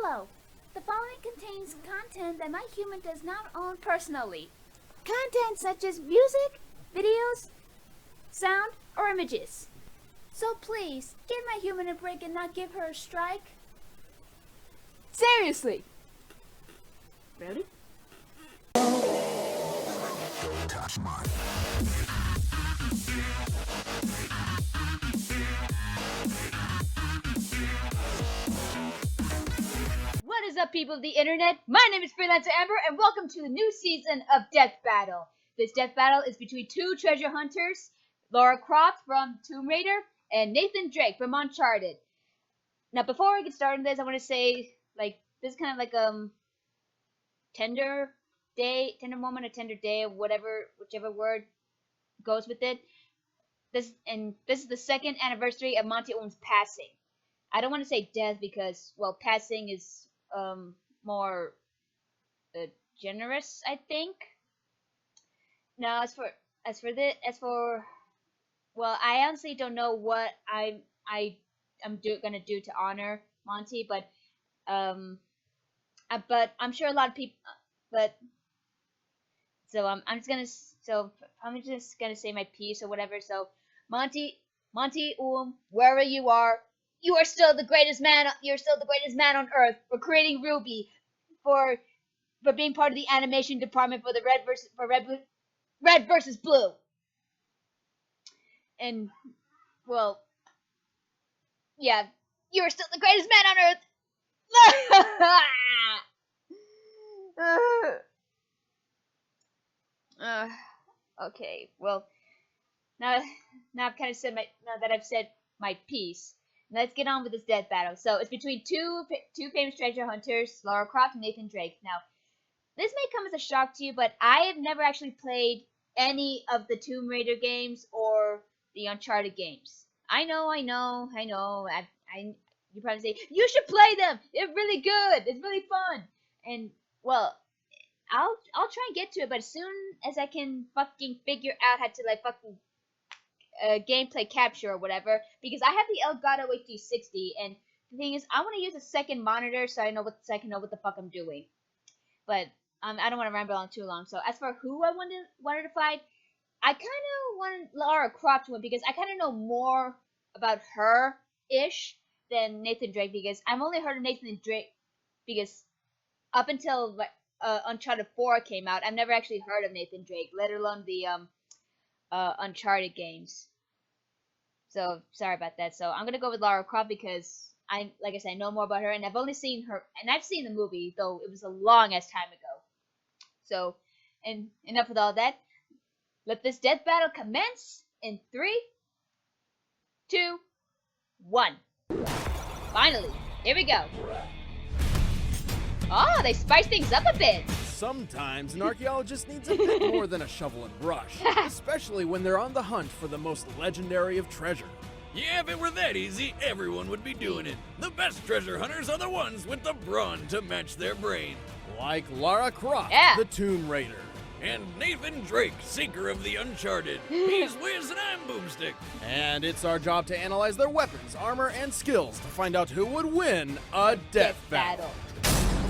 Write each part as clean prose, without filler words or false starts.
follow. The following contains content that my human does not own personally. Content such as music, videos, sound, or images. So please, give my human a break and not give her a strike. Seriously! Really? Don't touch mine. What is up, people of the internet? My name is Freel4ncer Tex, and welcome to the new season of Death Battle. This death battle is between two treasure hunters, Lara Croft from Tomb Raider and Nathan Drake from Uncharted. Now, before we get started on this, I want to say, this is kind of like tender moment, or tender day, whichever word goes with it. This is the second anniversary of Monty Oum's passing. I don't want to say death because, well, passing is more generous, I think. Now, well, I honestly don't know what I'm gonna do to honor Monty, but I'm sure a lot of people. I'm just gonna say my piece or whatever. So, Monty Oum, wherever you are still the greatest man. You're still the greatest man on earth for creating Ruby, for being part of the animation department for the Red versus Blue. And, well, yeah, you're still the greatest man on earth. Okay, well, now I've kind of said now that I've said my piece, let's get on with this death battle. So it's between two famous treasure hunters, Lara Croft and Nathan Drake. Now, this may come as a shock to you, but I have never actually played any of the Tomb Raider games or the Uncharted games. I know. You probably say, you should play them. They're really good. It's really fun. And, well, I'll try and get to it, but as soon as I can fucking figure out how to gameplay capture or whatever, because I have the Elgato HD60, and the thing is, I want to use a second monitor so I can know what the fuck I'm doing. But I don't want to ramble on too long. So as for who I wanted to fight, I kind of wanted Lara Croft to win because I kind of know more about her ish than Nathan Drake, because I've only heard of Nathan Drake because up until Uncharted 4 came out, I've never actually heard of Nathan Drake, let alone the Uncharted games. So sorry about that. So I'm gonna go with Lara Croft because I know more about her, and I've only seen her, and I've seen the movie, though it was a long ass time ago. So, and enough with all that. Let this death battle commence in 3, 2, 1. Finally, here we go. Oh, they spiced things up a bit. Sometimes an archaeologist needs a bit more than a shovel and brush, especially when they're on the hunt for the most legendary of treasure. Yeah, if it were that easy, everyone would be doing it. The best treasure hunters are the ones with the brawn to match their brain. Like Lara Croft, the Tomb Raider. And Nathan Drake, seeker of the Uncharted. He's Wiz and I'm Boomstick. And it's our job to analyze their weapons, armor, and skills to find out who would win a death battle.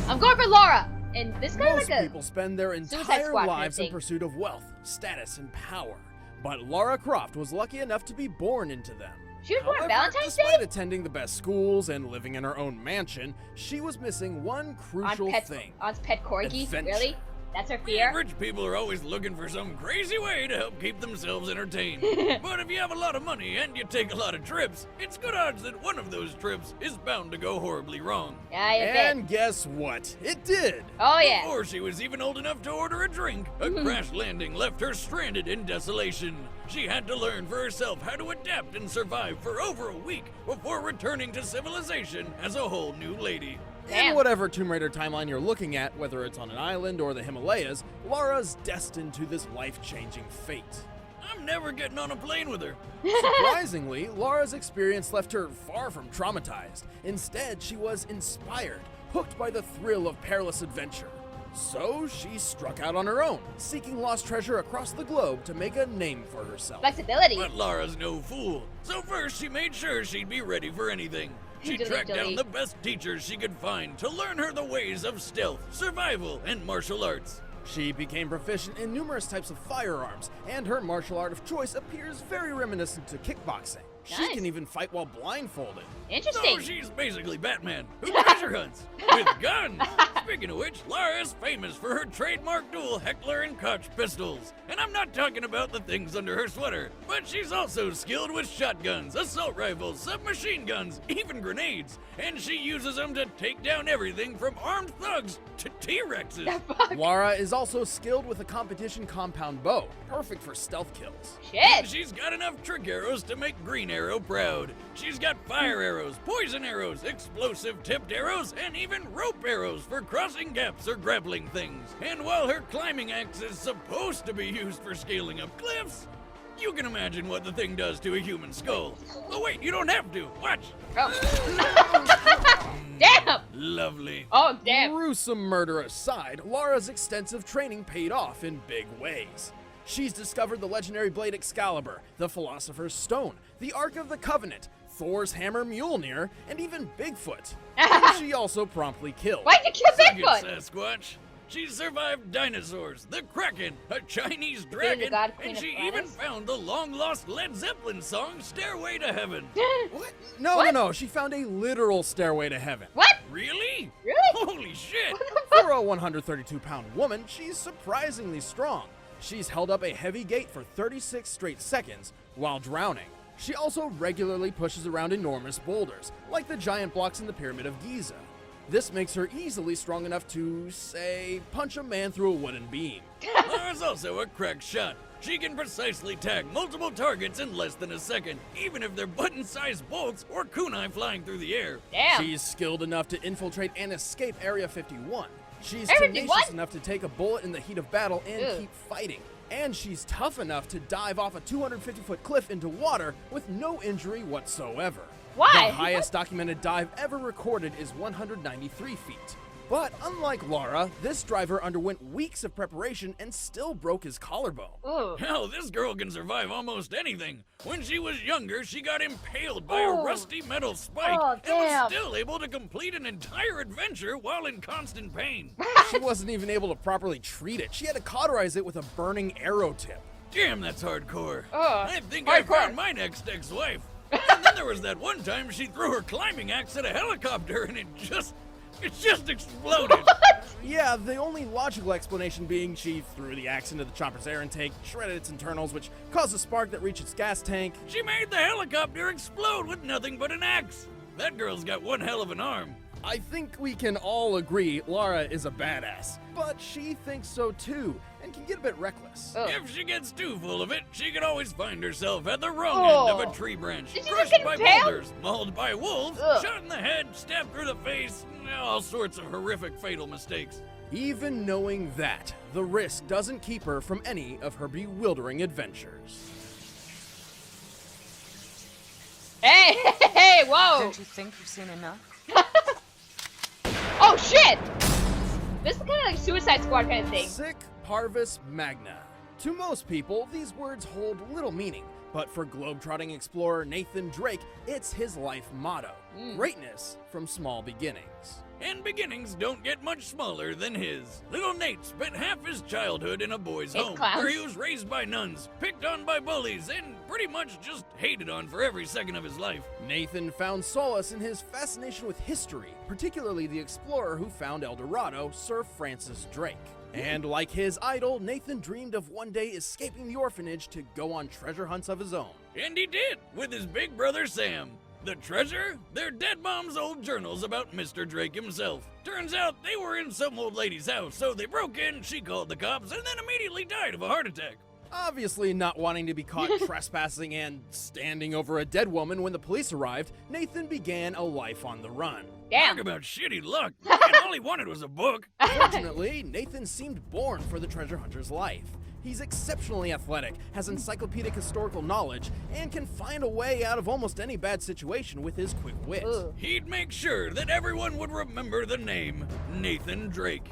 I'm going for Lara. And this kind of Most people spend their entire lives in pursuit of wealth, status, and power. But Lara Croft was lucky enough to be born into them. She was born on Valentine's Day? Despite attending the best schools and living in her own mansion, she was missing one crucial thing. Aunt's pet corgi? Adventure. Really? That's her fear? Rich people are always looking for some crazy way to help keep themselves entertained. But if you have a lot of money and you take a lot of trips, it's good odds that one of those trips is bound to go horribly wrong. Yeah, I bet. And guess what? It did. Oh, yeah. Before she was even old enough to order a drink, a crash landing left her stranded in desolation. She had to learn for herself how to adapt and survive for over a week before returning to civilization as a whole new lady. Damn. In whatever Tomb Raider timeline you're looking at, whether it's on an island or the Himalayas, Lara's destined to this life-changing fate. I'm never getting on a plane with her. Surprisingly, Lara's experience left her far from traumatized. Instead, she was inspired, hooked by the thrill of perilous adventure. So she struck out on her own, seeking lost treasure across the globe to make a name for herself. Flexibility. But Lara's no fool, so first she made sure she'd be ready for anything. She Delete, tracked down delete. the best teachers she could find to learn her the ways of stealth, survival, and martial arts. She became proficient in numerous types of firearms, and her martial art of choice appears very reminiscent to kickboxing. She Nice. can even fight while blindfolded. Interesting. So she's basically Batman, who treasure hunts with guns. Speaking of which, Lara is famous for her trademark dual Heckler and Koch pistols. And I'm not talking about the things under her sweater, but she's also skilled with shotguns, assault rifles, submachine guns, even grenades. And she uses them to take down everything from armed thugs to T-Rexes. Lara is also skilled with a competition compound bow, perfect for stealth kills. And Shit. she's got enough trick arrows to make Green Arrow proud. She's got fire arrows, poison arrows, explosive tipped arrows, and even rope arrows for crossing gaps or grappling things. And while her climbing axe is supposed to be used for scaling up cliffs, you can imagine what the thing does to a human skull. Oh wait, you don't have to. Watch. Oh. Damn. Lovely. Oh, damn. Gruesome murder aside, Lara's extensive training paid off in big ways. She's discovered the legendary blade Excalibur, the Philosopher's Stone, the Ark of the Covenant, Thor's hammer Mjolnir, and even Bigfoot. Who she also promptly killed. Why'd you kill Suck it, Bigfoot? Sasquatch. She survived dinosaurs, the Kraken, a Chinese the dragon, God Queen and of she Planets? even found the long-lost Led Zeppelin song Stairway to Heaven. What? No, she found a literal stairway to heaven. What? Really? Really? Holy shit! For a 132-pound woman, she's surprisingly strong. She's held up a heavy gate for 36 straight seconds while drowning. She also regularly pushes around enormous boulders, like the giant blocks in the Pyramid of Giza. This makes her easily strong enough to, say, punch a man through a wooden beam. Lara's also a crack shot. She can precisely tag multiple targets in less than a second, even if they're button-sized bolts or kunai flying through the air. Damn. She's skilled enough to infiltrate and escape Area 51. She's Area tenacious 51? enough to take a bullet in the heat of battle and Ugh. keep fighting. And she's tough enough to dive off a 250-foot cliff into water with no injury whatsoever. Why? The highest documented dive ever recorded is 193 feet. But unlike Lara, this driver underwent weeks of preparation and still broke his collarbone. Ooh. Hell, this girl can survive almost anything. When she was younger, she got impaled by Oh. a rusty metal spike Oh, and damn. was still able to complete an entire adventure while in constant pain. She wasn't even able to properly treat it. She had to cauterize it with a burning arrow tip. Damn, that's hardcore. Ugh, I think I hardcore. found my next ex-wife. And then there was that one time she threw her climbing axe at a helicopter and it just exploded. Yeah, the only logical explanation being she threw the axe into the chopper's air intake, shredded its internals, which caused a spark that reached its gas tank. She made the helicopter explode with nothing but an axe. That girl's got one hell of an arm. I think we can all agree Lara is a badass, but she thinks so too, and can get a bit reckless. Ugh. If she gets too full of it, she could always find herself at the wrong Oh. end of a tree branch, Did she crushed just get by impaled? boulders, mauled by wolves, Ugh. shot in the head, stabbed through the face, all sorts of horrific fatal mistakes. Even knowing that, the risk doesn't keep her from any of her bewildering adventures. Hey, whoa. Don't you think you've seen enough? Oh, shit. This is kind of like Suicide Squad kind of thing. Sic parvis magna. To most people, these words hold little meaning, but for globetrotting explorer Nathan Drake, it's his life motto. Greatness from small beginnings. And beginnings don't get much smaller than his. Little Nate spent half his childhood in a boys' It's home, clowns. where he was raised by nuns, picked on by bullies, and pretty much just hated on for every second of his life. Nathan found solace in his fascination with history, particularly the explorer who found El Dorado, Sir Francis Drake. And like his idol, Nathan dreamed of one day escaping the orphanage to go on treasure hunts of his own. And he did, with his big brother Sam. The treasure? They're dead mom's old journals about Mr. Drake himself. Turns out they were in some old lady's house, so they broke in, she called the cops, and then immediately died of a heart attack. Obviously not wanting to be caught trespassing and standing over a dead woman when the police arrived, Nathan began a life on the run. Damn. Talk about shitty luck. And all he wanted was a book. Fortunately, Nathan seemed born for the treasure hunter's life. He's exceptionally athletic, has encyclopedic historical knowledge, and can find a way out of almost any bad situation with his quick wit. Ooh. He'd make sure that everyone would remember the name Nathan Drake.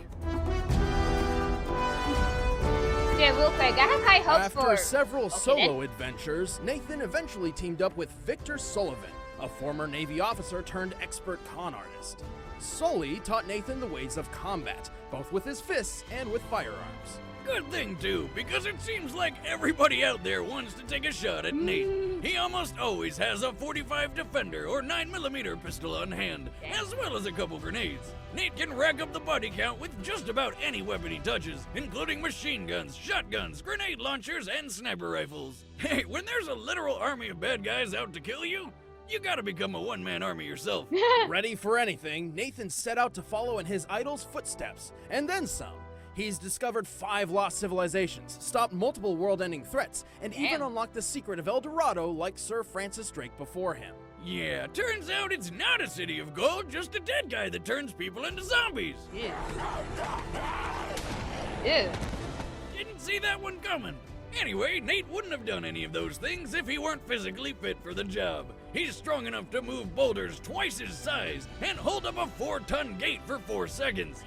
Yeah, real quick, I have high hopes After for... several Okay, solo adventures, Nathan eventually teamed up with Victor Sullivan, a former Navy officer turned expert con artist. Sully taught Nathan the ways of combat, both with his fists and with firearms. Good thing, too, because it seems like everybody out there wants to take a shot at Nate. He almost always has a 45 Defender or 9mm pistol on hand, as well as a couple grenades. Nate can rack up the body count with just about any weapon he touches, including machine guns, shotguns, grenade launchers, and sniper rifles. Hey, when there's a literal army of bad guys out to kill you, you gotta become a one-man army yourself. Ready for anything, Nathan set out to follow in his idol's footsteps, and then some. He's discovered 5 lost civilizations, stopped multiple world-ending threats, and even unlocked the secret of El Dorado like Sir Francis Drake before him. Yeah, turns out it's not a city of gold, just a dead guy that turns people into zombies. Ew. Didn't see that one coming. Anyway, Nate wouldn't have done any of those things if he weren't physically fit for the job. He's strong enough to move boulders twice his size and hold up a 4-ton gate for 4 seconds.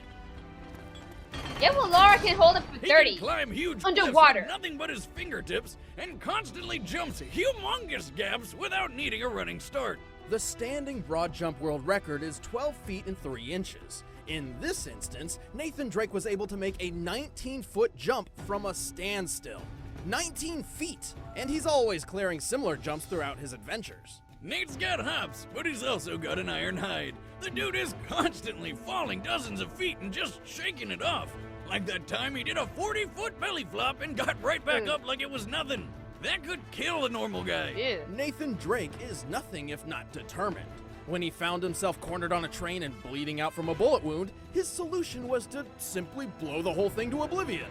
Yeah, well, Lara can hold it for He 30. can climb huge Underwater. cliffs with nothing but his fingertips and constantly jumps humongous gaps without needing a running start. The standing broad jump world record is 12 feet and 3 inches. In this instance, Nathan Drake was able to make a 19-foot jump from a standstill. 19 feet! And he's always clearing similar jumps throughout his adventures. Nate's got hops, but he's also got an iron hide. The dude is constantly falling dozens of feet and just shaking it off. Like that time he did a 40-foot belly flop and got right back up like it was nothing. That could kill a normal guy. Ew. Nathan Drake is nothing if not determined. When he found himself cornered on a train and bleeding out from a bullet wound, his solution was to simply blow the whole thing to oblivion.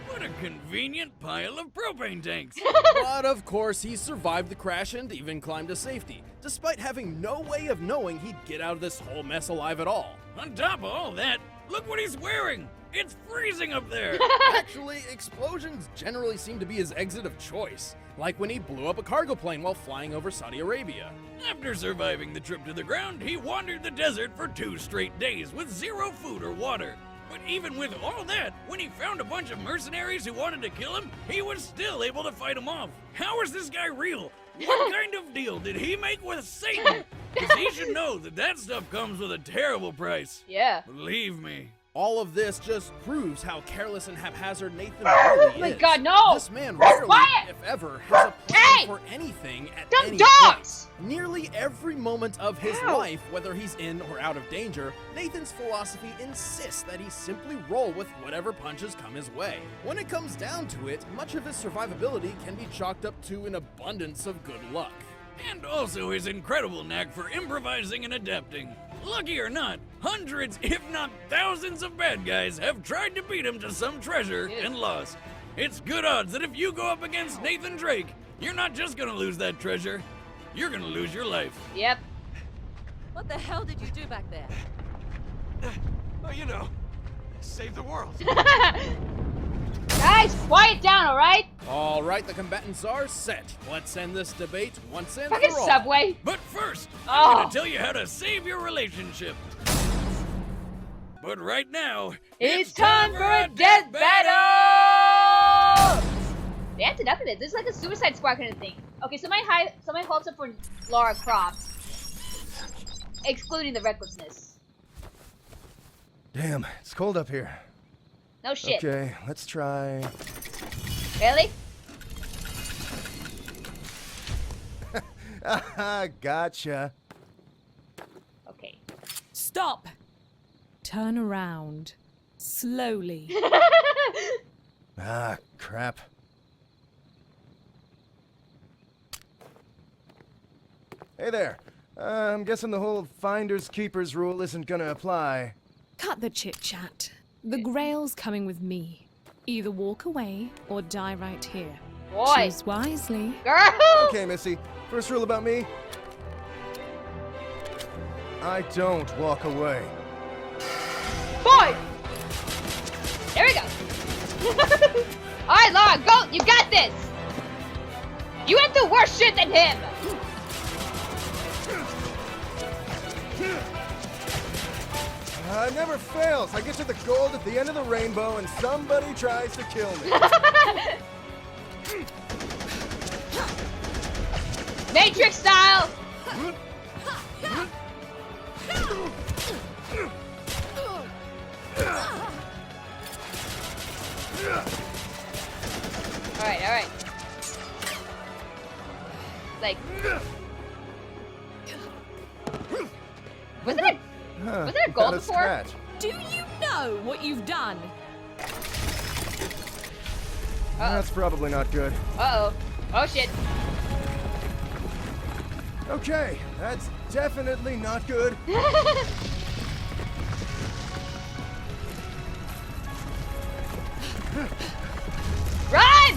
What a convenient pile of propane tanks. But of course, he survived the crash and even climbed to safety, despite having no way of knowing he'd get out of this whole mess alive at all. On top of all that, look what he's wearing. It's freezing up there. Actually, explosions generally seem to be his exit of choice, like when he blew up a cargo plane while flying over Saudi Arabia. After surviving the trip to the ground, he wandered the desert for 2 straight days with 0 food or water. But even with all that, when he found a bunch of mercenaries who wanted to kill him, he was still able to fight them off. How is this guy real? What kind of deal did he make with Satan? Because he should know that that stuff comes with a terrible price. Yeah. Believe me. All of this just proves how careless and haphazard Nathan really is. Oh my God, no! This man rarely, Quiet! if ever, has a plan Hey! for anything at Dumb any dogs! point. Nearly every moment of his Ow. life, whether he's in or out of danger, Nathan's philosophy insists that he simply roll with whatever punches come his way. When it comes down to it, much of his survivability can be chalked up to an abundance of good luck. And also his incredible knack for improvising and adapting. Lucky or not, hundreds, if not thousands of bad guys have tried to beat him to some treasure and lost. It's good odds that if you go up against Nathan Drake, you're not just gonna lose that treasure, you're gonna lose your life. Yep. What the hell did you do back there? Well, you know, save the world. Guys, quiet down, alright? All right, the combatants are set. Let's end this debate once and Fucking for all. Subway. But first, Oh. I'm gonna tell you how to save your relationship. But right now, It's time for a death battle! They acted up in it. This is like a Suicide Squad kind of thing. Okay, so my hopes up for Lara Croft. Excluding the recklessness. Damn, it's cold up here. No shit. Okay, let's try. Really? Gotcha. Okay. Stop! Turn around. Slowly. Ah, crap. Hey there. I'm guessing the whole finders keepers rule isn't gonna apply. Cut the chit-chat. The Grail's coming with me. Either walk away or die right here. Boy. Choose wisely. Girl! Okay, Missy. First rule about me. I don't walk away. Boy! There we go. Alright, Lara, go! You got this! You went through worse shit than him! It never fails. I get to the gold at the end of the rainbow and somebody tries to kill me. Matrix style! Alright. Like... Wasn't there gold Got a before? scratch. Do you know what you've done? That's probably not good. Uh-oh. Oh, shit. Okay, that's definitely not good. Run!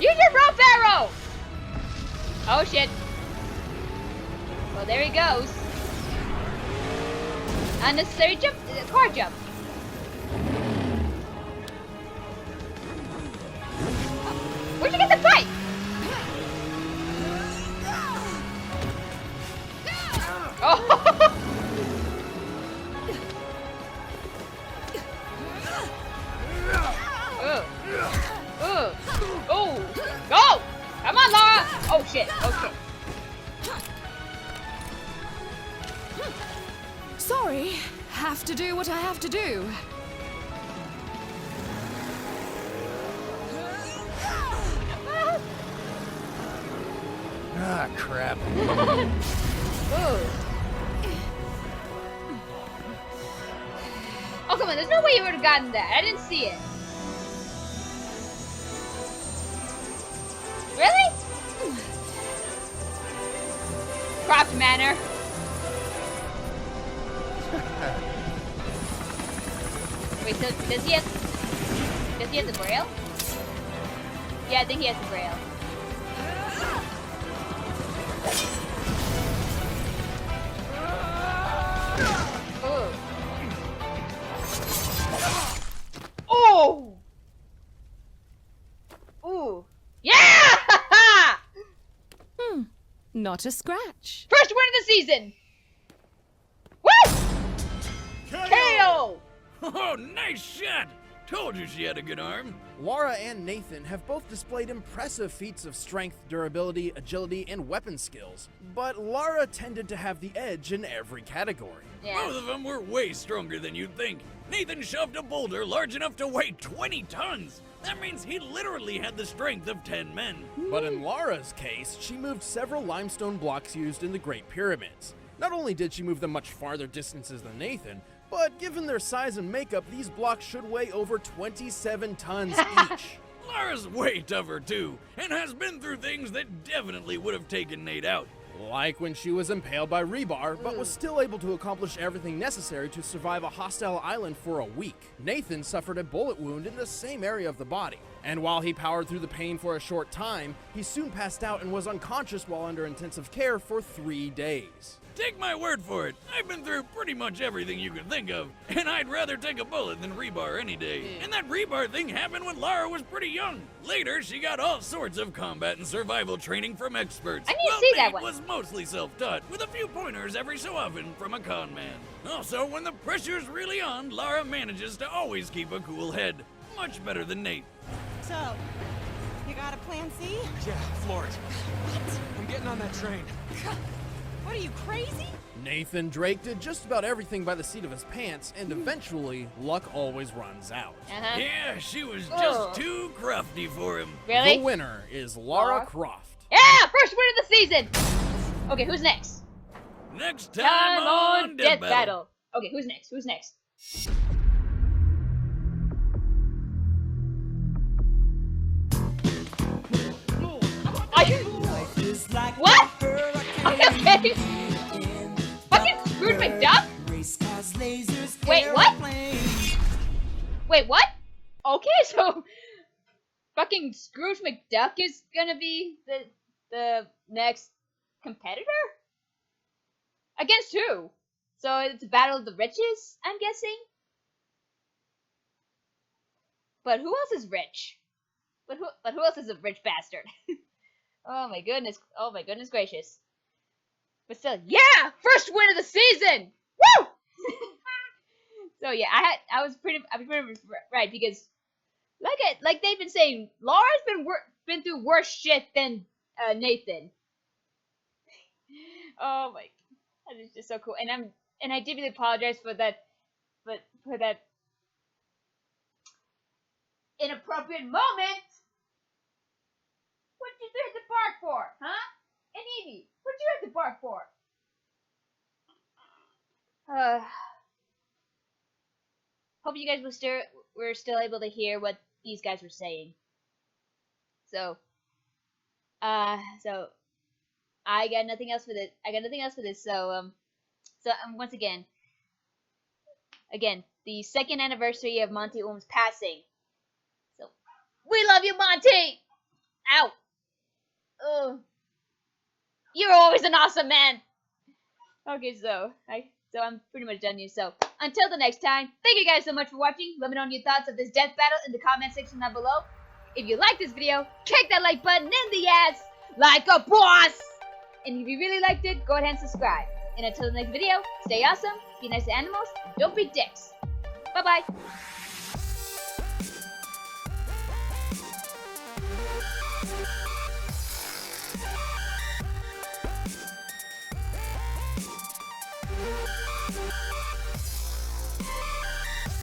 Use your rope arrow! Oh shit. Well, there he goes. Unnecessary jump, car jump. Where'd you get the bike? Oh! Oh! Go! Come on, Lara! Oh shit! Okay. Sorry, have to do what I have to do. Ah, crap. Ooh. Oh come on! There's no way you would have gotten that. I didn't see it. Really? Croft Manor. Wait, so does he have the braille? Yeah, I think he has the braille. Ooh. Oh! Ooh. Yeah! Not a scratch. First win of the season! Woo! KO! Oh, nice shot! Told you she had a good arm. Lara and Nathan have both displayed impressive feats of strength, durability, agility, and weapon skills, but Lara tended to have the edge in every category. Yeah. Both of them were way stronger than you'd think. Nathan shoved a boulder large enough to weigh 20 tons. That means he literally had the strength of 10 men. But in Lara's case, she moved several limestone blocks used in the Great Pyramids. Not only did she move them much farther distances than Nathan, but given their size and makeup, these blocks should weigh over 27 tons each. Lara's way tougher too, and has been through things that definitely would have taken Nate out. Like when she was impaled by rebar, but was still able to accomplish everything necessary to survive a hostile island for a week. Nathan suffered a bullet wound in the same area of the body, and while he powered through the pain for a short time, he soon passed out and was unconscious while under intensive care for 3 days. Take my word for it, I've been through pretty much everything you can think of, and I'd rather take a bullet than rebar any day. And that rebar thing happened when Lara was pretty young. Later, she got all sorts of combat and survival training from experts. I need to see that Nate one. was mostly self-taught, with a few pointers every so often from a con man. Also, when the pressure's really on, Lara manages to always keep a cool head. Much better than Nate. So, you got a plan C? Yeah, floor it. I'm getting on that train. What are you, crazy? Nathan Drake did just about everything by the seat of his pants, and eventually, luck always runs out. Uh-huh. Yeah, she was Oh. just too crafty for him. Really? The winner is Lara Lara? Croft. Yeah! First win of the season! Okay, who's next? Next time on Death Battle. Okay, who's next? Who's next? Are you... What? Okay. Fucking Scrooge McDuck? Wait, what? Wait, what? Okay, so fucking Scrooge McDuck is gonna be the next competitor? Against who? So it's a battle of the riches, I'm guessing? But who else is rich? But who else is a rich bastard? Oh my goodness gracious. But still, yeah! First win of the season! Woo! So yeah, I was pretty right because like they've been saying, Lara's been through worse shit than Nathan. Oh my, that is just so cool. And I did really apologize for that, but for that inappropriate moment. What did you hit the park for, huh? And Evie, what you hit the park for? Hope you guys were still able to hear what these guys were saying. So I got nothing else for this. So once again, the second anniversary of Monty Oum's passing. So we love you, Monty. Ow. Ugh. You're always an awesome man. Okay, so I'm pretty much done here. So until the next time, thank you guys so much for watching. Let me know your thoughts of this death battle in the comment section down below. If you like this video, kick that like button in the ass like a boss. And if you really liked it, go ahead and subscribe. And until the next video, stay awesome, be nice to animals, and don't be dicks. Bye bye.